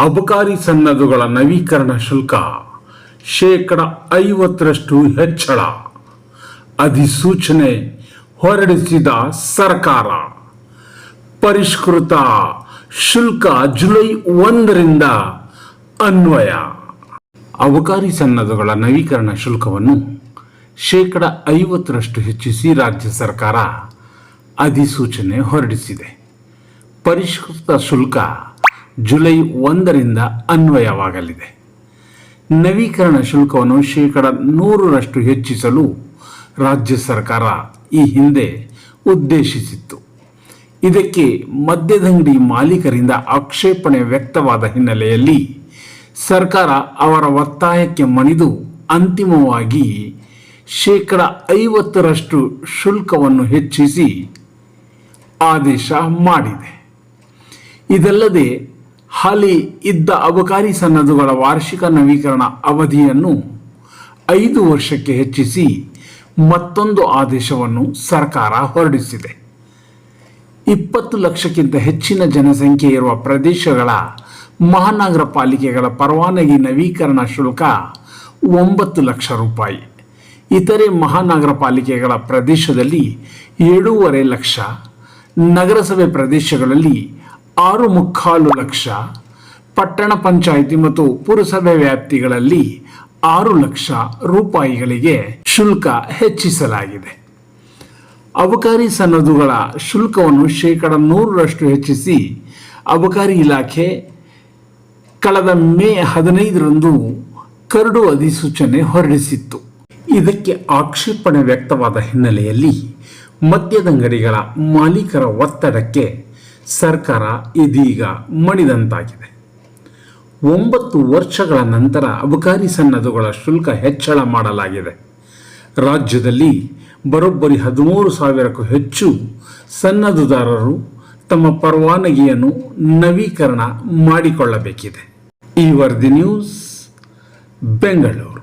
ಅಬಕಾರಿ ಸನ್ನದುಗಳ ನವೀಕರಣ ಶುಲ್ಕ 50% ಹೆಚ್ಚಳ ಅಧಿಸೂಚನೆ ಹೊರಡಿಸಿದ ಸರ್ಕಾರ. ಪರಿಷ್ಕೃತ ಶುಲ್ಕ ಜುಲೈ 1ರಿಂದ ಅನ್ವಯ. ಅಬಕಾರಿ ಸನ್ನದುಗಳ ನವೀಕರಣ ಶುಲ್ಕವನ್ನು 50% ಹೆಚ್ಚಿಸಿ ರಾಜ್ಯ ಸರ್ಕಾರ ಅಧಿಸೂಚನೆ ಹೊರಡಿಸಿದೆ. ಪರಿಷ್ಕೃತ ಶುಲ್ಕ ಜುಲೈ 1ರಿಂದ ಅನ್ವಯವಾಗಲಿದೆ. ನವೀಕರಣ ಶುಲ್ಕವನ್ನು 100% ಹೆಚ್ಚಿಸಲು ರಾಜ್ಯ ಸರ್ಕಾರ ಈ ಹಿಂದೆ ಉದ್ದೇಶಿಸಿತ್ತು. ಇದಕ್ಕೆ ಮದ್ಯದಂಗಡಿ ಮಾಲೀಕರಿಂದ ಆಕ್ಷೇಪಣೆ ವ್ಯಕ್ತವಾದ ಹಿನ್ನೆಲೆಯಲ್ಲಿ ಸರ್ಕಾರ ಅವರ ಒತ್ತಾಯಕ್ಕೆ ಮಣಿದು ಅಂತಿಮವಾಗಿ 50% ಶುಲ್ಕವನ್ನು ಹೆಚ್ಚಿಸಿ ಆದೇಶ ಮಾಡಿದೆ. ಇದಲ್ಲದೆ ಹಾಲಿ ಇದ್ದ ಅಬಕಾರಿ ಸನ್ನದುಗಳ ವಾರ್ಷಿಕ ನವೀಕರಣ ಅವಧಿಯನ್ನು 5 ವರ್ಷಕ್ಕೆ ಹೆಚ್ಚಿಸಿ ಮತ್ತೊಂದು ಆದೇಶವನ್ನು ಸರ್ಕಾರ ಹೊರಡಿಸಿದೆ. 20 ಲಕ್ಷಕ್ಕಿಂತ ಹೆಚ್ಚಿನ ಜನಸಂಖ್ಯೆ ಇರುವ ಪ್ರದೇಶಗಳ ಮಹಾನಗರ ಪಾಲಿಕೆಗಳ ಪರವಾನಗಿ ನವೀಕರಣ ಶುಲ್ಕ 9 ಲಕ್ಷ ರೂಪಾಯಿ. ಇತರೆ ಮಹಾನಗರ ಪಾಲಿಕೆಗಳ ಪ್ರದೇಶದಲ್ಲಿ 7.5 ಲಕ್ಷ, ನಗರಸಭೆ ಪ್ರದೇಶಗಳಲ್ಲಿ 6.25 ಲಕ್ಷ, ಪಟ್ಟಣ ಪಂಚಾಯಿತಿ ಮತ್ತು ಪುರಸಭೆ ವ್ಯಾಪ್ತಿಗಳಲ್ಲಿ 6 ಲಕ್ಷ ರೂಪಾಯಿಗಳಿಗೆ ಶುಲ್ಕ ಹೆಚ್ಚಿಸಲಾಗಿದೆ. ಅಬಕಾರಿ ಸನ್ನದುಗಳ ಶುಲ್ಕವನ್ನು 100% ಹೆಚ್ಚಿಸಿ ಅಬಕಾರಿ ಇಲಾಖೆ ಕಳೆದ ಮೇ 15ರಂದು ಕರಡು ಅಧಿಸೂಚನೆ ಹೊರಡಿಸಿತ್ತು. ಇದಕ್ಕೆ ಆಕ್ಷೇಪಣೆ ವ್ಯಕ್ತವಾದ ಹಿನ್ನೆಲೆಯಲ್ಲಿ ಮದ್ಯದಂಗಡಿಗಳ ಮಾಲೀಕರ ಒತ್ತಡಕ್ಕೆ ಸರ್ಕಾರ ಇದೀಗ ಮಣಿದಂತಾಗಿದೆ. 9 ವರ್ಷಗಳ ನಂತರ ಅಬಕಾರಿ ಸನ್ನದುಗಳ ಶುಲ್ಕ ಹೆಚ್ಚಳ ಮಾಡಲಾಗಿದೆ. ರಾಜ್ಯದಲ್ಲಿ ಬರೋಬ್ಬರಿ 13,000ಕ್ಕೂ ಹೆಚ್ಚು ಸನ್ನದುದಾರರು ತಮ್ಮ ಪರವಾನಗಿಯನ್ನು ನವೀಕರಣ ಮಾಡಿಕೊಳ್ಳಬೇಕಿದೆ. ಈ ವರದಿ ನ್ಯೂಸ್, ಬೆಂಗಳೂರು.